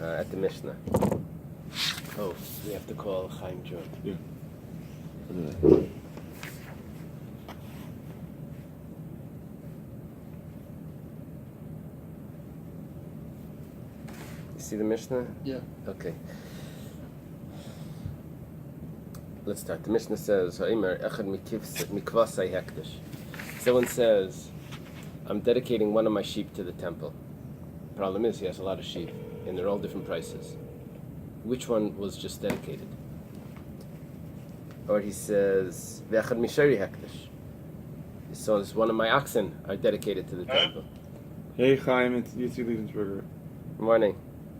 at the Mishnah. Oh, we have to call Chaim Jordan. Yeah. You see the Mishnah? Yeah. Okay. Let's start. The Mishnah says, someone says, I'm dedicating one of my sheep to the temple. Problem is, he has a lot of sheep, and they're all different prices. Which one was just dedicated? Or he says, so it's one of my oxen are dedicated to the temple. Hey Chaim, it's Yitzhak Liedensberger. Good morning.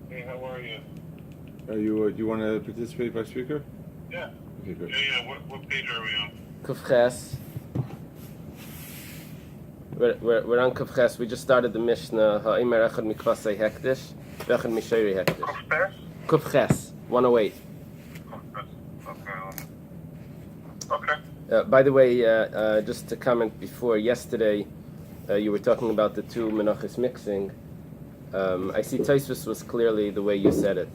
Hey, how are you? Do you want to participate by speaker? Yeah. Okay, good. Yeah. What page are we on? Kufches. We're on Kufches. We just started the Mishnah. Ha'imar echad mikvasei hektish, v'echad mishayri hektish. Kufches, 108. Okay. By the way, just to comment before, yesterday you were talking about the two Menachos mixing. I see Tosfos was clearly the way you said it,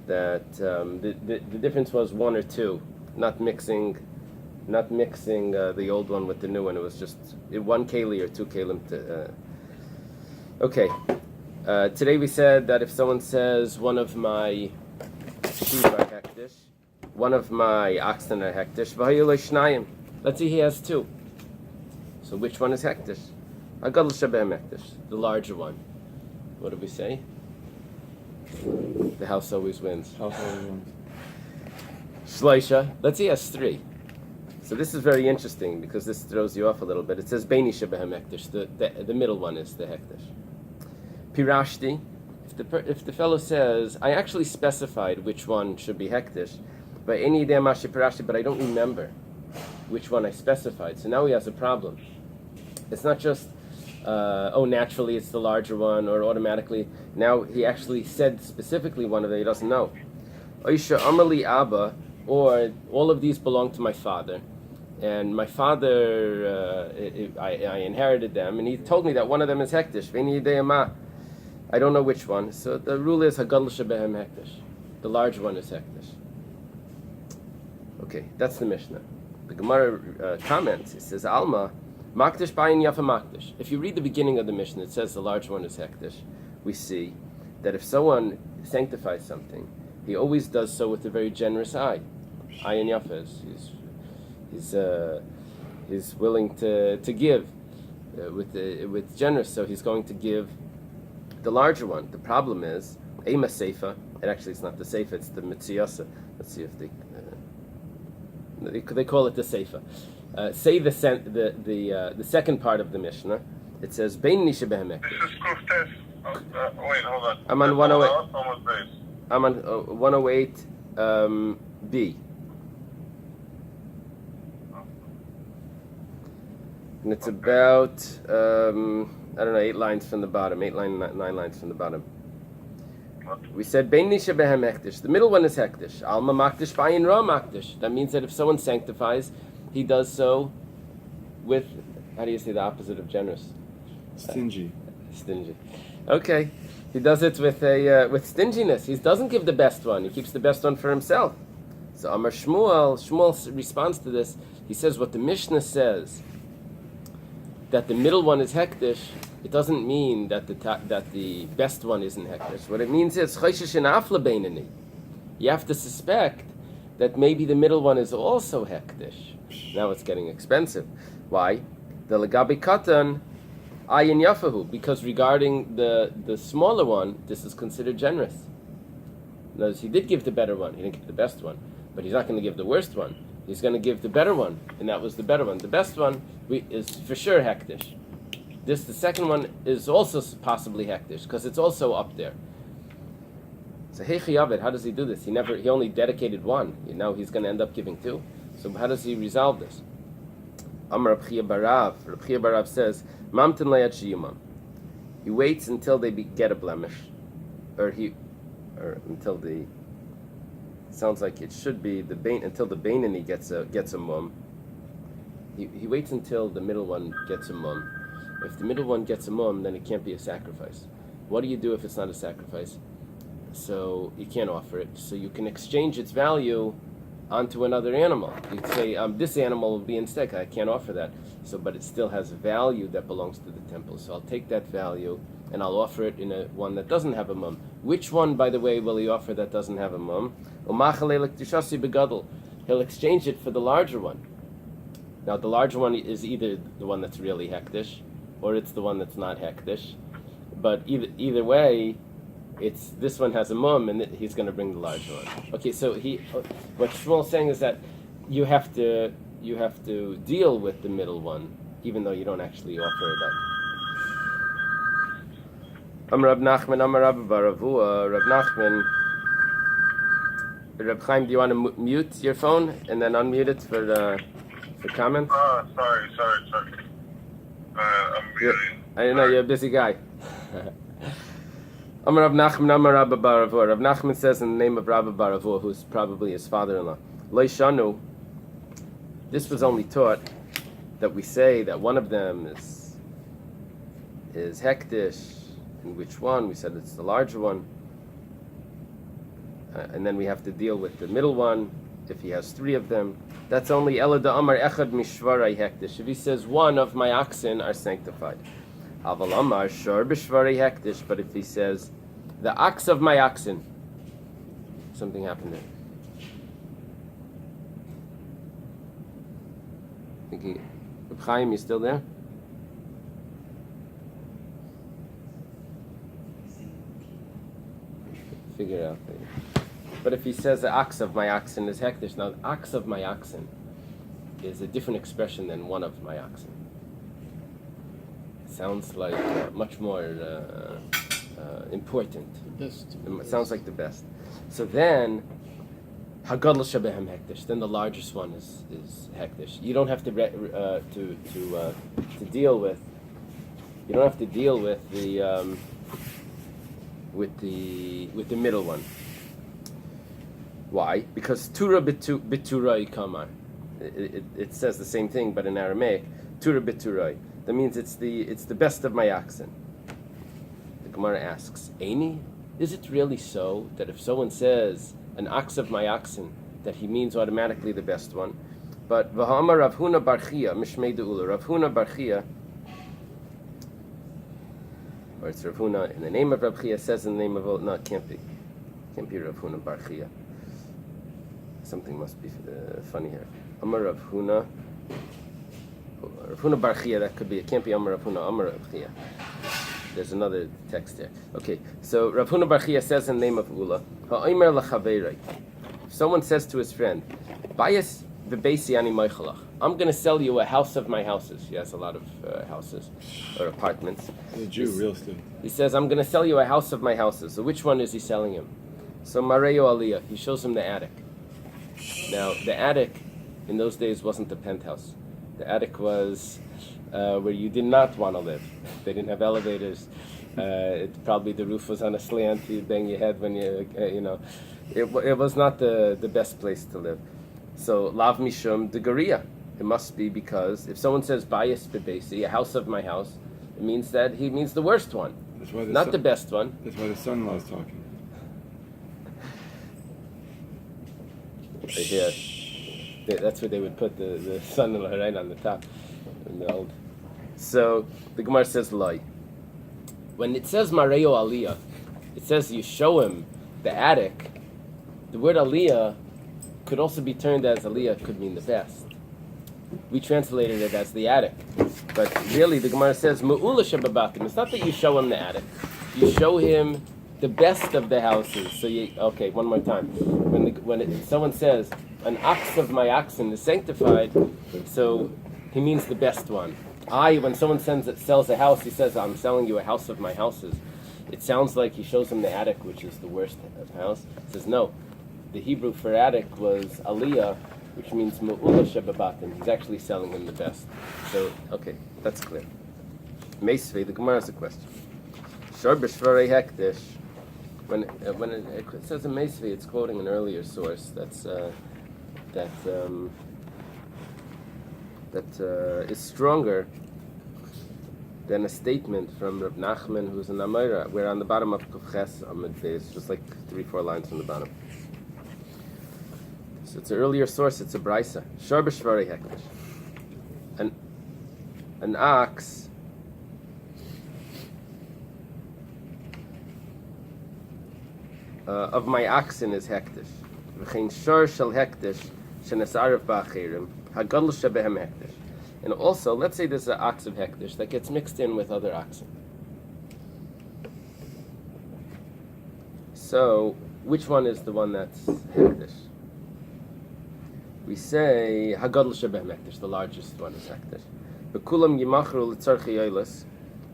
that the difference was one or two, not mixing the old one with the new one. It was just one keli or two kelim. Okay. Today we said that if someone says one of my sheep are hektish, one of my oxen are hektish, let's say he has two. So which one is hektish? Agadol shebehem hektish, the larger one. What did we say? The house always wins. Shloisha, let's say he has three. So this is very interesting because this throws you off a little bit. It says Beini shebehem hektish, the middle one is the hektish. Pirashti, if the fellow says, I actually specified which one should be hektish, but any idea mashi pirashti, but I don't remember which one I specified. So now he has a problem. It's not just naturally it's the larger one, or automatically. Now he actually said specifically one of them, he doesn't know. Oisha Amali Abba, or all of these belong to my father, and my father, I inherited them, and he told me that one of them is hektish. I don't know which one. So the rule is Hagadol shebehem hektish. The large one is hektish. Okay, that's the Mishnah. The Gemara comments. It says Alma. Makdish bayin yafa makdish. If you read the beginning of the Mishnah, it says the large one is hektish. We see that if someone sanctifies something, he always does so with a very generous eye. Ayin yafa he's willing to give with generous, so he's going to give the larger one. The problem is ema seifa. And actually, it's not the seifa; it's the mitziyasa. Let's see if they call it the seifa. Say the second part of the Mishnah. It says Bein Nisha Behem This is Kuftes. Wait, hold on. I'm on 108. Almost Bais. I'm on 108 B. And it's about I don't know, 8 lines from the bottom, 9 lines from the bottom. We said Bein Nisha Behem hektish. The middle one is hektish. Alma makdish bayin ra makdish. That means that if someone sanctifies, he does so with, how do you say the opposite of generous? Stingy. Stingy. Okay. He does it with stinginess. He doesn't give the best one. He keeps the best one for himself. So Amar Shmuel responds to this. He says what the Mishnah says, that the middle one is hektish, it doesn't mean that the best one isn't hektish. What it means is you have to suspect that maybe the middle one is also hektish. Now it's getting expensive. Why? The legabi katan ayin yafahu, because regarding the smaller one, this is considered generous. Notice he did give the better one. He didn't give the best one, but he's not going to give the worst one. He's going to give the better one, and that was the better one. The best one is for sure hektish. The second one is also possibly hektish because it's also up there. So heichi how does he do this? He only dedicated one. Now he's going to end up giving two. So how does he resolve this? Amar Reb Chia Barav says, Mamtin layat sheyumam. He waits until they get a blemish, or until the. Sounds like it should be until the Beinani gets a mum. He waits until the middle one gets a mum. If the middle one gets a mum, then it can't be a sacrifice. What do you do if it's not a sacrifice? So you can't offer it. So you can exchange its value onto another animal. You can say, this animal will be instead. I can't offer that. So, but it still has value that belongs to the temple. So I'll take that value and I'll offer it in one that doesn't have a mum. Which one, by the way, will he offer that doesn't have a mum? He'll exchange it for the larger one. Now, the larger one is either the one that's really hektish, or it's the one that's not hektish. But either way, it's this one has a mum, and he's going to bring the larger one. Okay, so what Shmuel's saying is that you have to deal with the middle one, even though you don't actually offer it up. Amar Rab Nachman, Amar Rabbi Baravua, Rab Nachman. Reb Chaim, do you want to mute your phone and then unmute it for comments? Sorry. I'm muting. I know you're a busy guy. Amar Rab Nachman, Amar Rabbi Baravua. Rab Nachman says in the name of Rabbi Baravua, who's probably his father-in-law, Lo Shanu. This was only taught that we say that one of them is hektish. And which one? We said it's the larger one. And then we have to deal with the middle one if he has three of them. That's only Elada Amar Echad Mishvarai Hektish. If he says one of my oxen are sanctified. Aval Amar Shor Bishvarai Hektish. But if he says the ox of my oxen, something happened there. Thinking, Reb Chaim, you still there? Figure it out. But if he says the ox of my oxen is hektish, now the ox of my oxen is a different expression than one of my oxen. It sounds like much more important. The best. It sounds like the best. So then, hagadol shabehem hektish. Then the largest one is hektish. You don't have to deal with. You don't have to deal with the middle one. Why? Because Tura Biturai Kamar. It says the same thing, but in Aramaic, Tura Biturai. That means it's the best of my oxen. The Gemara asks, Eily, is it really so that if someone says an ox of my oxen, that he means automatically the best one? But V'ha'amar Rav Huna bar Chia, Mishmei De'ula, Rav Huna bar Chia, or it's Rav Huna in the name of Rav Chia, says in the name of, no, it can't be Rav Huna bar Chia. Something must be funny here. Amar Rav Huna bar Chia, that could be, it can't be Amar Rav Huna, Amar Rav Chia. There's another text there. Okay, so Rav Huna bar Chia says in the name of Ula, Ha'omer l'chaveirei. If someone says to his friend, Bais v'beisi ani moichalach, I'm going to sell you a house of my houses. He has a lot of houses or apartments. The Jew, real estate. He says, I'm going to sell you a house of my houses. So which one is he selling him? So Mareo Aliyah, he shows him the attic. Now, the attic in those days wasn't the penthouse. The attic was where you did not want to live. They didn't have elevators. Probably the roof was on a slant. You bang your head when It was not the best place to live. So, Lav Mishum Degaria. It must be because if someone says Bais Bebesi, a house of my house, it means that he means the worst one. That's why Not the best one. That's why the son-in-law is talking. Yeah, that's where they would put the son-in-law right on the top. In the old. So the Gemara says Loi. When it says Mareo Aliyah, it says you show him the attic. The word Aliyah could also be turned as Aliyah could mean the best. We translated it as the attic, but really the Gemara says Mu'ula Shababatim. It's not that you show him the attic; you show him the best of the houses. So one more time. When someone says an ox of my oxen is sanctified, so he means the best one. When someone sells a house, he says, I'm selling you a house of my houses. It sounds like he shows him the attic, which is the worst house. He says, no. The Hebrew for attic was aliyah, which means mu'ula shebabatim. He's actually selling him the best. So, okay, that's clear. Meisvei, the Gemara has a question. Shor b'shvarei hektish. When it says in Meisvei, it's quoting an earlier source that is stronger. then a statement from Reb Nachman, who's an Amira. We're on the bottom of Kufches Amid Bais, just like 3-4 lines from the bottom. So it's an earlier source. It's a brisa. Shor b'shvarei hekdesh. An ox of my oxen is hekdesh. V'chein shor shel hekdesh shenesarev ba'achirim hagadol shebehem hekdesh. And also, let's say there's an ox of hekdesh that gets mixed in with other oxen. So, which one is the one that's hekdesh? We say hagadol shebehem hekdesh, the largest one is hekdesh. Bekulam yimachru l'tzarchei yolos.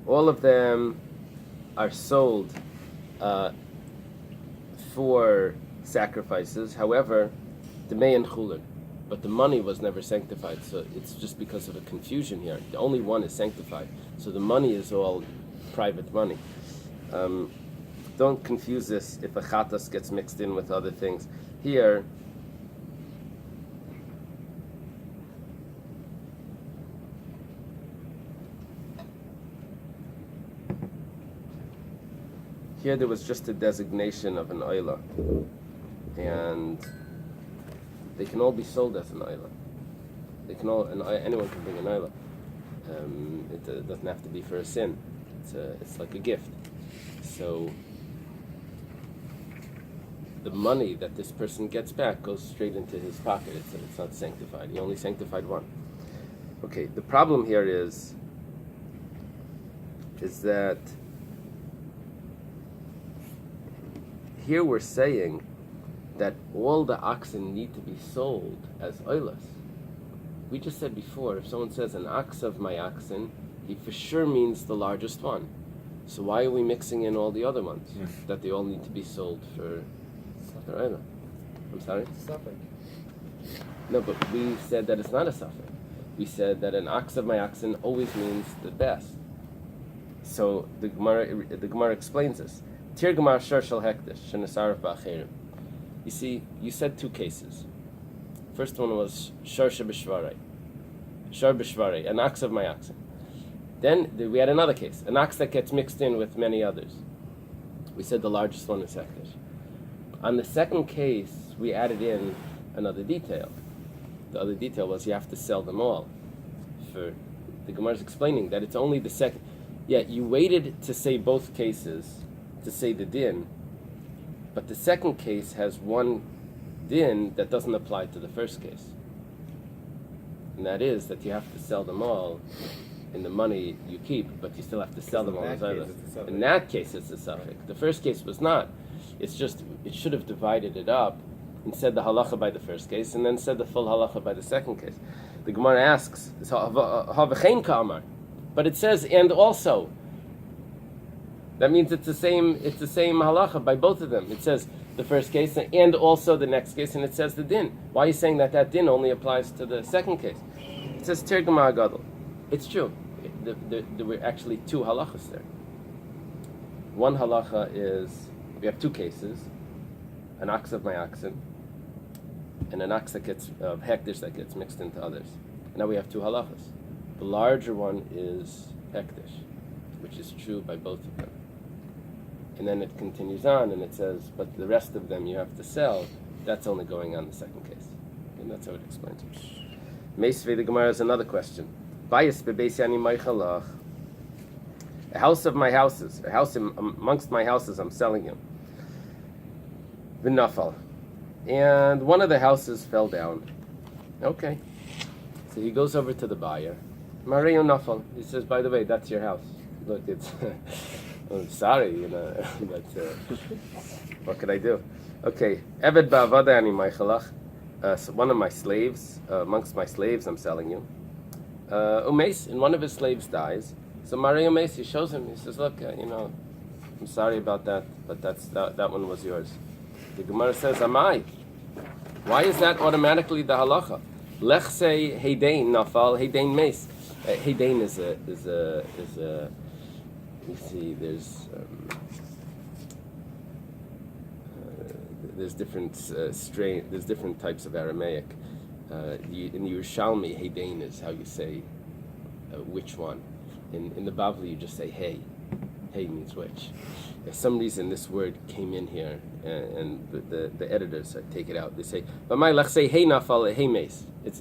All of them are sold for sacrifices. However, the may and chulin, but the money was never sanctified. So it's just because of a confusion here. The only one is sanctified, so the money is all private money. Don't confuse this if a chatas gets mixed in with other things. Here, there was just a designation of an Eily, and they can all be sold as an Eily. They can all, anyone can bring an Eily. It doesn't have to be for a sin. It's like a gift. So the money that this person gets back goes straight into his pocket. It's not sanctified. He only sanctified one. Okay, the problem here is that here we're saying that all the oxen need to be sold as oilas. We just said before, if someone says an ox of my oxen, he for sure means the largest one. So why are we mixing in all the other ones? That they all need to be sold for oilah? I'm sorry? Suffix. No, but we said that it's not a suffix. We said that an ox of my oxen always means the best. So the Gemara explains this. Tir Gemara shor shel hekdesh shenesaref ba'achirim. You see, you said two cases. First one was shor b'shvarei, an ox of my oxen. Then we had another case, an ox that gets mixed in with many others. We said the largest one is hekdesh. On the second case, we added in another detail. The other detail was you have to sell them all. For the Gemara is explaining that it's only the second. Yeah, you waited to say both cases to say the din, but the second case has one din that doesn't apply to the first case, and that is that you have to sell them all in the money you keep, but you still have to sell them all as others. In that case, it's a suffix. The first case was not. It's just it should have divided it up and said the halacha by the first case, and then said the full halacha by the second case. The Gemara asks, but it says and also. That means it's the same halacha by both of them. It says the first case and also the next case, and it says the din. Why are you saying that din only applies to the second case? It says Tir Gemara Gadol. It's true. There were actually two halachas there. One halacha is we have two cases: an ox of my oxen, and an ox that gets hekdesh that gets mixed into others. And now we have two halachas. The larger one is hekdesh, which is true by both of them. And then it continues on and it says, but the rest of them you have to sell. That's only going on the second case. And that's how it explains it. Meisvei, the Gemara has another question. Bais bebeis yani maichalach. A house of my houses, a house amongst my houses I'm selling you. V'nafal. And one of the houses fell down. Okay. So he goes over to the buyer. Mario nafal. He says, by the way, that's your house. Look, it's... I'm sorry, but what could I do? Okay, Eved ba'avada ani maichalach. So one of my slaves, amongst my slaves, I'm selling you. Umeis, and one of his slaves dies. So Mario Umeis, he shows him. He says, look, I'm sorry about that, but that one was yours. The Gemara says, Amai. Why is that automatically the halacha? Lech say heidein nafal, heidein meis. Heidein is a we see there's different there's different types of Aramaic. In Yerushalmi, Heidein is how you say which one. In the Bavli, you just say hey. Hey means which. For some reason, this word came in here, and the editors take it out. They say, "But my lech say hey nafal hey mace." It's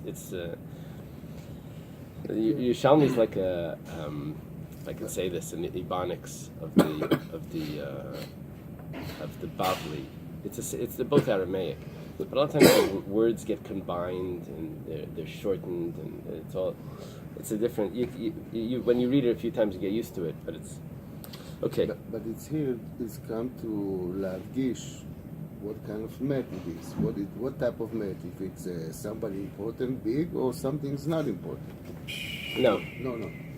Yerushalmi is like a I can say this in the Ebonics of the Bavli. It's both Aramaic, but a lot of times the words get combined and they're shortened, and it's a different. You when you read it a few times, you get used to it, but it's okay. But it's here. It's come to lavgish. What kind of met it is? What type of met? If it's somebody important, big, or something's not important? No.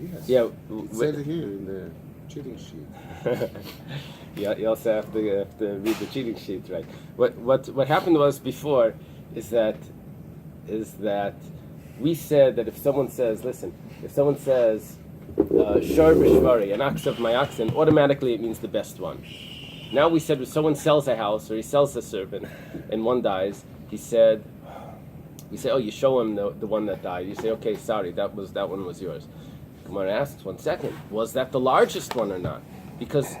Yes. Yeah. It said here in the cheating sheet. Yeah, you also have to read the cheating sheet, right? What happened was before is that we said that if someone says shar b'shvari, an ox of my oxen, automatically it means the best one. Now we said if someone sells a house or he sells a servant and one dies, we say, oh, you show him the one that died. You say, okay, sorry, that one was yours. Gemara asks, 1 second, was that the largest one or not? Because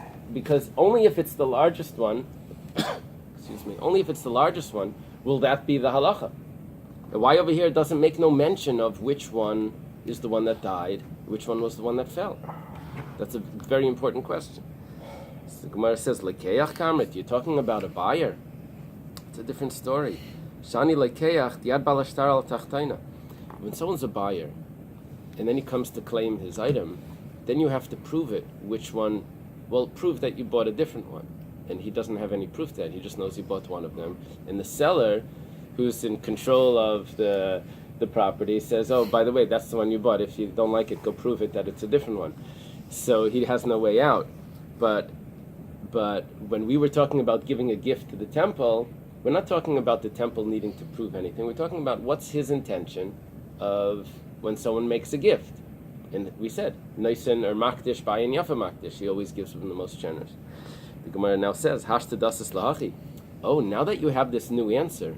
only if it's the largest one, only if it's the largest one, will that be the halacha. Why over here it doesn't make no mention of which one is the one that died, which one was the one that fell? That's a very important question. So the Gemara says, Lekeach kamrit, you're talking about a buyer. It's a different story. Shani lekeach, diad balashtar al tachtaina. When someone's a buyer, and then he comes to claim his item, then you have to prove it, which one. Well, prove that you bought a different one. And he doesn't have any proof that. He just knows he bought one of them. And the seller, who's in control of the property, says, oh, by the way, that's the one you bought. If you don't like it, go prove it that it's a different one. So he has no way out. But when we were talking about giving a gift to the temple, we're not talking about the temple needing to prove anything. We're talking about what's his intention of when someone makes a gift. And we said, Noisen or Makdish, Bayin Yafa Makdish. He always gives from the most generous. The Gemara now says, Hashta dasas lahachi. Oh, now that you have this new answer,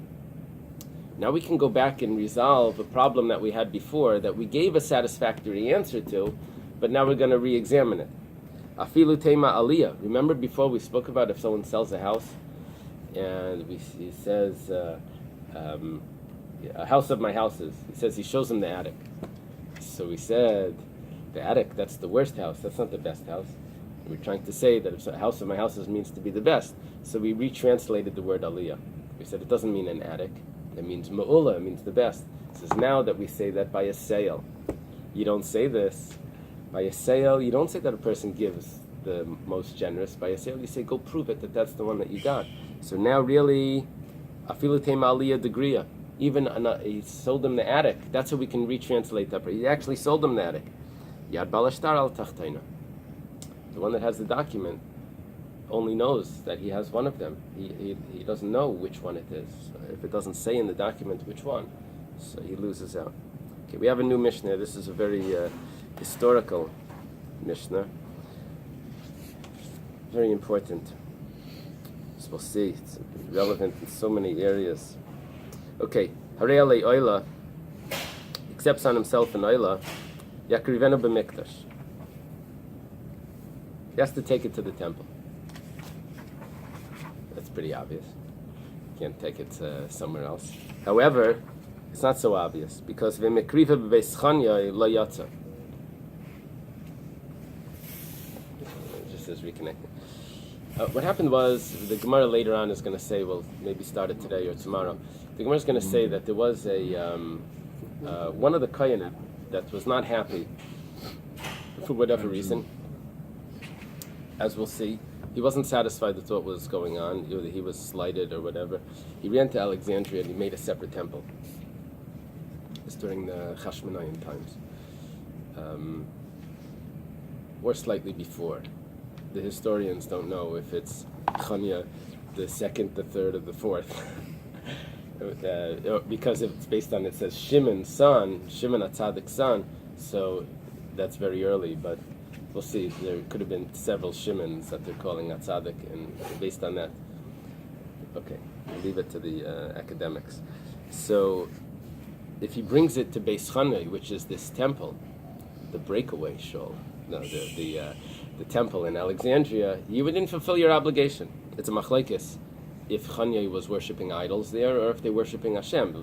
now we can go back and resolve a problem that we had before that we gave a satisfactory answer to, but now we're going to re-examine it. Afilu tema aliyah. Remember before we spoke about if someone sells a house, and he says, a house of my houses. He says he shows him the attic. So we said, the attic, that's the worst house. That's not the best house. We're trying to say that if a house of my houses means to be the best. So we retranslated the word aliyah. We said it doesn't mean an attic. It means ma'ula, it means the best. It says now that we say that by a sale. You don't say this. By a sale, you don't say that a person gives the most generous. By a sale, you say, go prove it that that's the one that you got. So now really, afilu tema aliyah degriya. Even he sold him the attic. That's how we can retranslate that. He actually sold him the attic. Yad balashtar al tachtaina. The one that has the document only knows that he has one of them. He doesn't know which one it is. If it doesn't say in the document which one, so he loses out. Okay, we have a new Mishnah. This is a very historical Mishnah. Very important. So we'll see. It's relevant in so many areas. Okay, Harei Oila accepts on himself an Oila, Yakrivenu b'mikdash. He has to take it to the temple. That's pretty obvious. Can't take it somewhere else. However, it's not so obvious because v'mikriva b'beis chanya lo yatsa. It just says reconnecting. What happened was the Gemara later on is going to say, well, maybe start it today or tomorrow. The Gemara is going to say that there was one of the Kohanim that was not happy for whatever reason. As we'll see, he wasn't satisfied with what was going on. Either he was slighted or whatever. He ran to Alexandria and he made a separate temple. It's during the Hashmonaim times, or slightly before. The historians don't know if it's Chanya, the second, the third, or the fourth. Because it's based on, it says Shimon HaTzadik's son, so that's very early, but we'll see. There could have been several Shimons that they're calling HaTzadik, and based on that, okay, I'll leave it to the academics. So, if he brings it to Beis Chanai, which is this temple, the breakaway shul, the temple in Alexandria, you didn't fulfill your obligation. It's a machlekes if Chanya was worshiping idols there or if they're worshiping Hashem.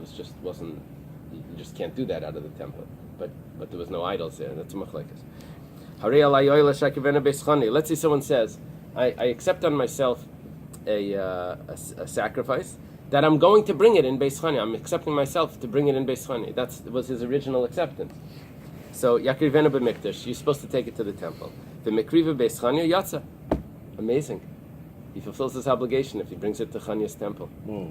Wasn't. You just can't do that out of the temple. But there was no idols there. That's a machlekes. Let's say someone says, I accept on myself a sacrifice that I'm going to bring it in Beis Chani. I'm accepting myself to bring it in Beis Chani. That was his original acceptance. So Yakrivenu b'mikdash, you're supposed to take it to the temple. The Mikriva Beis Chani yatsa. Amazing. He fulfills his obligation if he brings it to Chanya's temple. Whoa.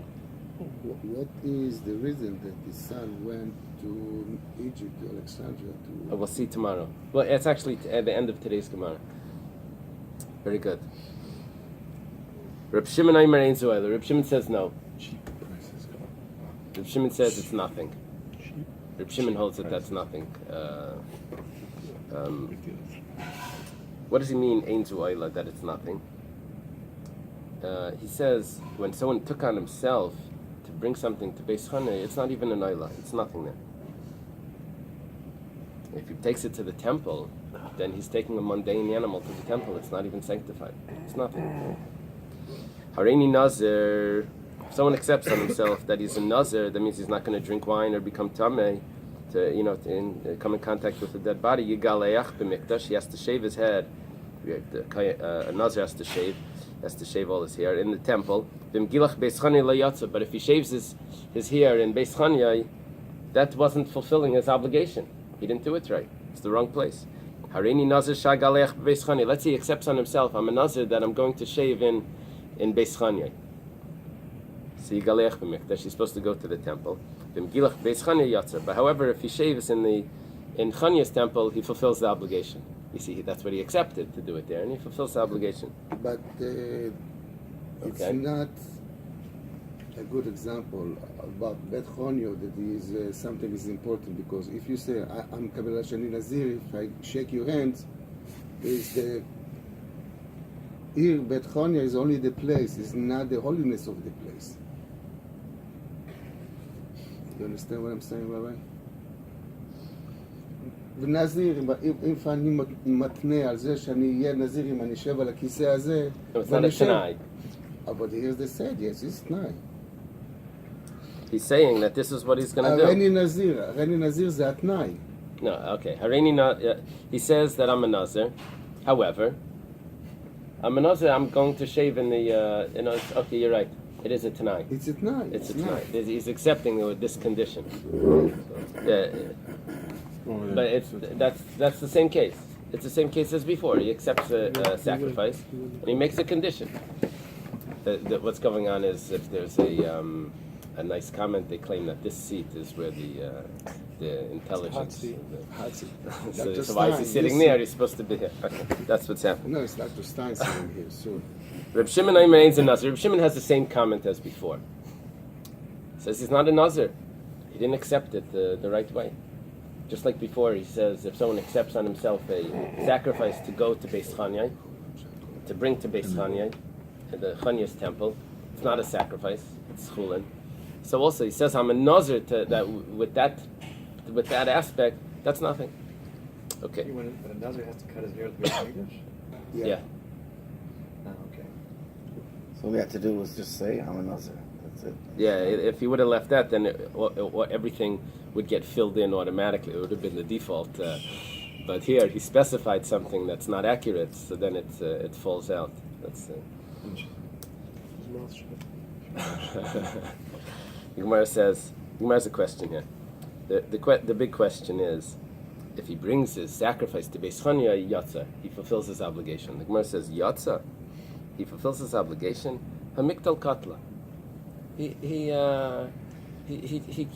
What is the reason that the son went to Egypt, to Alexandria? We'll see tomorrow. Well, it's actually at the end of today's Gemara. Very good. Reb Shimon Aimer Ein Zuela. Reb Shimon says no. Cheap prices. Reb Shimon says it's nothing. Cheap. Reb Shimon holds that that's nothing. Big deals. What does he mean, Ein Zuela, that it's nothing? He says when someone took on himself to bring something to Beis Chana, it's not even an oila. It's nothing there. If he takes it to the temple, then he's taking a mundane animal to the temple. It's not even sanctified. It's nothing. Hareini Nazir. If someone accepts on himself that he's a Nazir, that means he's not going to drink wine or become tamei, to come in contact with a dead body. Yigaleach b'mikdash. He has to shave his head. A Nazir has to shave all his hair in the temple. But if he shaves his hair in Beis Chani, that wasn't fulfilling his obligation. He didn't do it right. It's the wrong place. Hareini Nazir shagalech Beis Chani. Let's say he accepts on himself, I'm a Nazir that I'm going to shave in Beis Chani. So yigalech b'mikdash. He's supposed to go to the temple. But however, if he shaves in Chanya's temple, he fulfills the obligation. You see, that's what he accepted to do it there, and he fulfills the obligation. But it's not a good example about Bet Chonyo that is something is important, because if you say I'm Kabbalah Shani Nazir, if I shake your hands, is the here Bet Chonyo is only the place, it's not the holiness of the place. You understand what I'm saying, Rabbi? ונזיר, אם אני מתנה על זה שאני אהיה נזיר אם אני אשב על הכיסא הזה, It's not a Tanai. but here's the said, yes, it's תנאי. He's saying that this is what he's going to do. הריני נזיר זה התנאי. No, okay. He says that I'm a Nazir. However, I'm a Nazir, I'm going to shave in the, okay, you're right. It is a Tanai. It's a tnai. It's a Tanai. He's accepting this condition. But that's the same case. It's the same case as before. He accepts a sacrifice and he makes a condition. What's going on is if there's a nice comment, they claim that this seat is where the intelligence. So why is he sitting there? He's supposed to be here. Okay, that's what's happening. No, it's Dr. Stein sitting here soon. Reb Shimon remains a Nazir. Reb Shimon has the same comment as before. Says he's not a Nazir. He didn't accept it the right way. Just like before, he says if someone accepts on himself a sacrifice to go to Beis Chani, to bring to Beis Chani, to the Chanya's temple, it's not a sacrifice, it's chulin. So also he says I'm a Nazir to that with that aspect, that's nothing. Okay. But a Nazir has to cut his hair at the Beis Hamikdash? Yeah. Oh, okay. So all we had to do was just say I'm a Nazir. That's it. Yeah, if he would have left that, then everything would get filled in automatically. It would have been the default. But here he specified something that's not accurate, so then it falls out. That's Gemara says. Gemara has a question here. The big question is, if he brings his sacrifice to Beis Chani Yatza, he fulfills his obligation. The Gemara says Yatza, he fulfills his obligation. Hamiktal Katla. He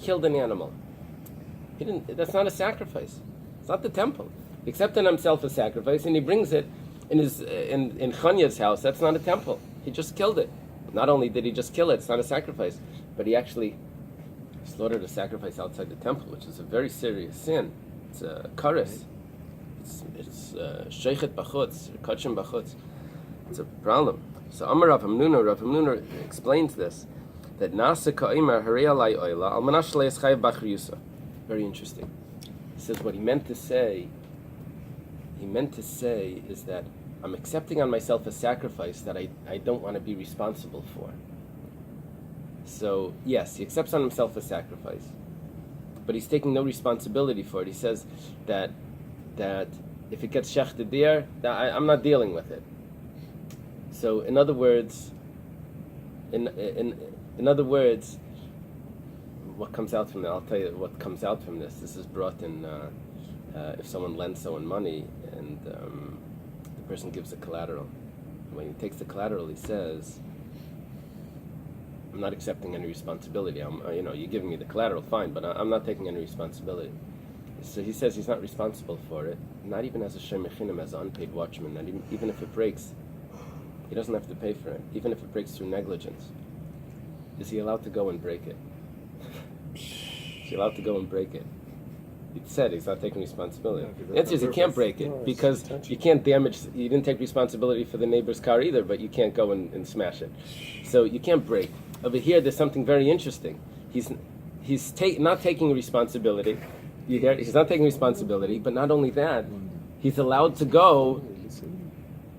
killed an animal. He didn't. That's not a sacrifice. It's not the temple. He accepted himself a sacrifice, and he brings it in Chanya's house. That's not a temple. He just killed it. Not only did he just kill it, it's not a sacrifice, but he actually slaughtered a sacrifice outside the temple, which is a very serious sin. It's a kares. It's sheichet bachutz, kachim bachutz. It's a problem. So Amar Rav Hamnuna explains this, that Nasa Ka'imar Harei Alai Oila Al Manash Le'eschayv Bachriyusa. Very interesting. He says what he meant to say, he meant to say is that I'm accepting on myself a sacrifice that I don't want to be responsible for. So, yes, he accepts on himself a sacrifice, but he's taking no responsibility for it. He says that if it gets shechted there, I'm not dealing with it. So, in other words, in other words, what comes out from that? I'll tell you what comes out from this. This is brought in if someone lends someone money and the person gives the collateral. When he takes the collateral, he says, "I'm not accepting any responsibility. You're giving me the collateral, fine, but I'm not taking any responsibility." So he says he's not responsible for it, not even as a shemechinam, as an unpaid watchman. That even if it breaks, he doesn't have to pay for it, even if it breaks through negligence. Is he allowed to go and break it? Is he allowed to go and break it? He said he's not taking responsibility. The answer is he can't break it because you can't damage. You didn't take responsibility for the neighbor's car either, but you can't go and smash it. So you can't break. Over here, there's something very interesting. He's not taking responsibility. You hear? He's not taking responsibility, but not only that, he's allowed to go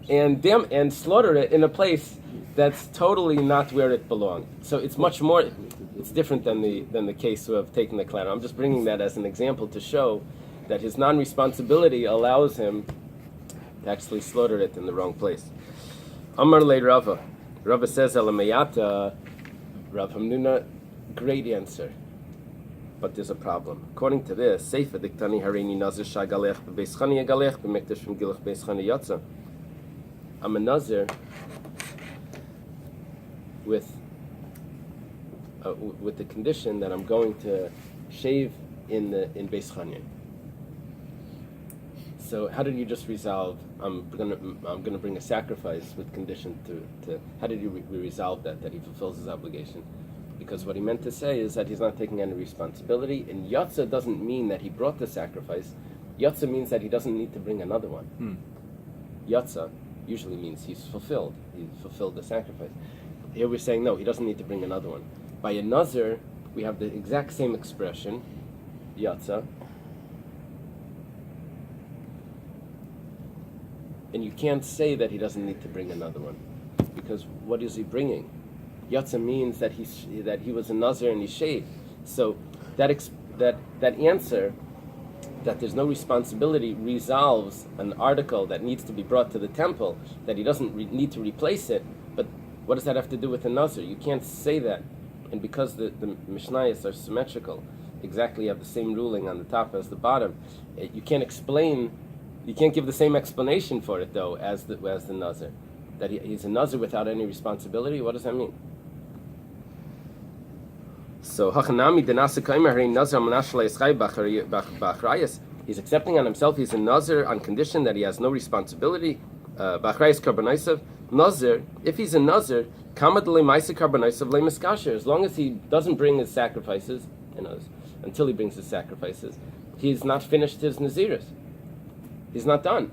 and slaughter it in a place that's totally not where it belonged. So it's much more. It's different than the case of taking the collateral. I'm just bringing that as an example to show that his non-responsibility allows him to actually slaughter it in the wrong place. Amar le Rava. Rava says, Elamayata, Rav Hamnuna, great answer. But there's a problem. According to this, Seifa diktani harini nazir shagalech bebeis chani yagalech b'mekdash from gilach beis chani yatza. I'm a nazir with the condition that I'm going to shave in beis chani. So how did you just resolve? I'm gonna bring a sacrifice with condition to. How did you resolve that he fulfills his obligation? Because what he meant to say is that he's not taking any responsibility. And Yatza doesn't mean that he brought the sacrifice. Yatza means that he doesn't need to bring another one. Yatza usually means he's fulfilled. He fulfilled the sacrifice. Here we're saying no, he doesn't need to bring another one. By a nazir, we have the exact same expression, Yatza. And you can't say that he doesn't need to bring another one. Because what is he bringing? Yatza means that he was a nazir and he shaved. So that answer that there's no responsibility resolves an article that needs to be brought to the temple, that he doesn't need to replace it. But what does that have to do with the nazir? You can't say that. And because the Mishnayos are symmetrical, exactly have the same ruling on the top as the bottom, you can't explain. You can't give the same explanation for it though as the nazir. That he's a nazir without any responsibility. What does that mean? So he's accepting on himself. He's a nazir on condition that he has no responsibility. Nazir, if he's a nazir, as long as he doesn't bring his sacrifices, until he brings his sacrifices, he's not finished his naziris. He's not done,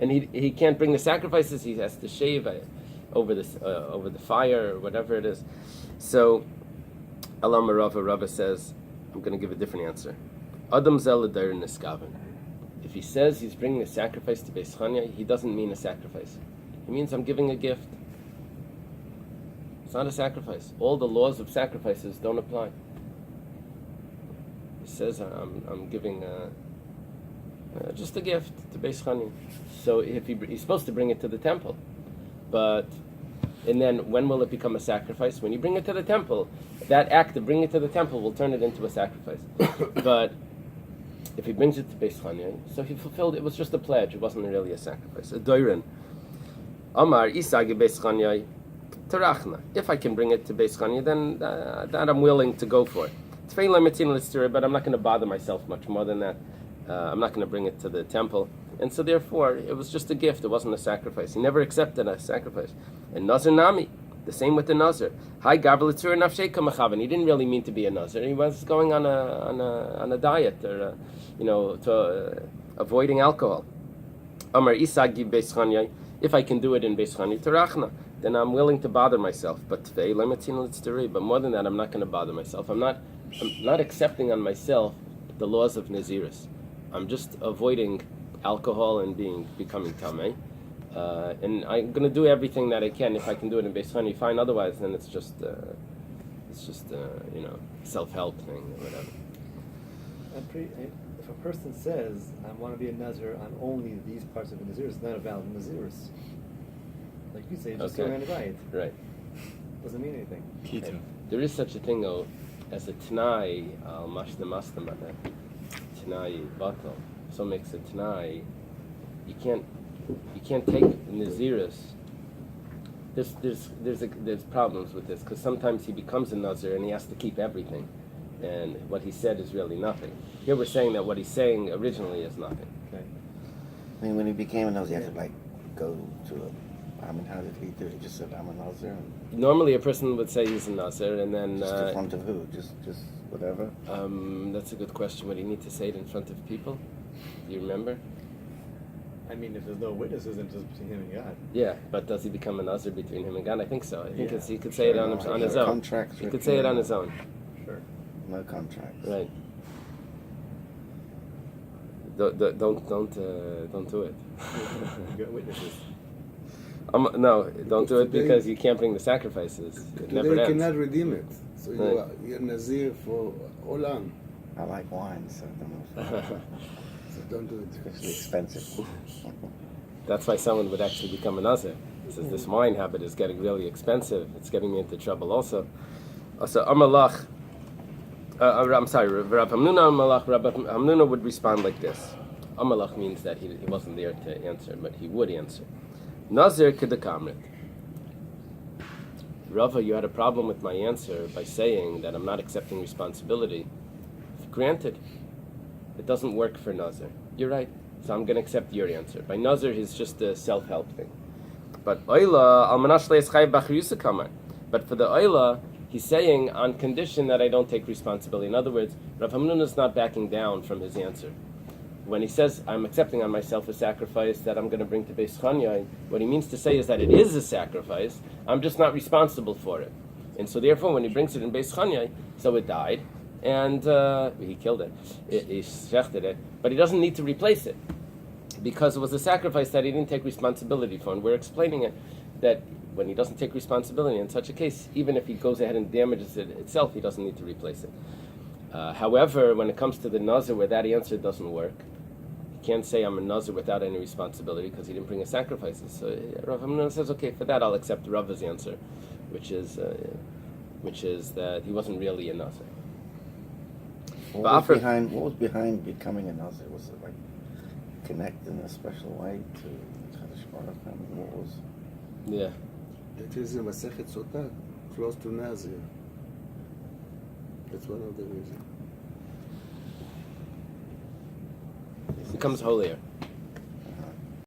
and he can't bring the sacrifices. He has to shave over the fire or whatever it is. So, Alam Rava says, I'm going to give a different answer. Adam Zeladar Niskaven. If he says he's bringing a sacrifice to Beis Chania, he doesn't mean a sacrifice. He means I'm giving a gift. It's not a sacrifice. All the laws of sacrifices don't apply. He says I'm giving just a gift to Beis Chania. So if he's supposed to bring it to the temple, and then when will it become a sacrifice? When you bring it to the temple, that act of bringing it to the temple will turn it into a sacrifice. But if he brings it to Beis Chania, so he fulfilled. It was just a pledge. It wasn't really a sacrifice. A doirin. Amar isagi Beis Chania terachna. If I can bring it to Beis Chania, then that I'm willing to go for it. But I'm not going to bother myself much more than that. I'm not going to bring it to the temple. And so therefore, it was just a gift. It wasn't a sacrifice. He never accepted a sacrifice. And Nazir Nami, the same with the Nazir. Hi Gavelitzur Nafshei Kamachavan. He didn't really mean to be a Nazir. He was going on a diet, or avoiding alcohol. Amar Isagi Beis Chania. If I can do it in Beis Chania, Terachna, then I'm willing to bother myself. But more than that, I'm not going to bother myself. I'm not accepting on myself the laws of Naziris. I'm just avoiding alcohol and becoming tamei. And I'm going to do everything that I can. If I can do it in Beis Chani, fine. Otherwise, then it's just self-help thing or whatever. If a person says, I want to be a Nazir on only these parts of a Nazir, it's not a valid Nazirus. Like you say, just Okay. around right. Right. Doesn't mean anything. Kita. There is such a thing, though, as a Tanai, Mashna Mastam, Tanai Batal. So makes a Tanai. You can't take Nazirus. There's problems with this, because sometimes he becomes a Nazir and he has to keep everything. And what he said is really nothing. Here we're saying that what he's saying originally is nothing. Okay. I mean, when he became a Nazir, he had to like go to a. I mean, how did he do it? He just said, "I'm a Nazir." Normally, a person would say he's a Nazir, and then Just in front of who? Just whatever. that's a good question. Would he need to say it in front of people? Do you remember? I mean, if there's no witnesses, then it's just between him and God. Yeah, but does he become a Nazir between him and God? I think so. I think Yeah, he could say it on his own. Contracts He could written say it on down. his own. Sure. No contracts. Right. Don't do it. You got witnesses. No, don't do it Today- because you can't bring the sacrifices. It never Today you ends. cannot redeem it. So Right. you're Nazir for Olam. I like wine, so I don't know. So don't do it. Especially expensive. That's why someone would actually become a Nazir. He says, this wine habit is getting really expensive. It's getting me into trouble also. So, Amalach, I'm sorry, Rav Hamnuna Amalach, Rav Hamnuna would respond like this. Amalach means that he wasn't there to answer, but he would answer. Nazir kedekamrit. Rava, you had a problem with my answer by saying that I'm not accepting responsibility. Granted, it doesn't work for Nazir. You're right. So I'm going to accept your answer. By Nazir, he's just a self-help thing. But Eily, but for the Eily, he's saying on condition that I don't take responsibility. In other words, Rav Hamnuna is not backing down from his answer. When he says, I'm accepting on myself a sacrifice that I'm going to bring to Beis Chani, what he means to say is that it is a sacrifice, I'm just not responsible for it. And so therefore, when he brings it in Beis Chani, so it died, and he killed it, he shechted it, but he doesn't need to replace it, because it was a sacrifice that he didn't take responsibility for. And we're explaining it, that when he doesn't take responsibility in such a case, even if he goes ahead and damages it itself, he doesn't need to replace it. However, when it comes to the Nazir, where that answer doesn't work, he can't say I'm a Nazir without any responsibility because he didn't bring his sacrifices. So Rav Hamnuna says, okay, for that I'll accept Rava's answer, which is that he wasn't really a Nazir. What was behind becoming a Nazir? Was it like connect in a special way to Kadosh Baruch Hu? I mean, what was? Yeah. It is in Masechet Sotah, close to Nazir. That's one of the reasons. He becomes holier.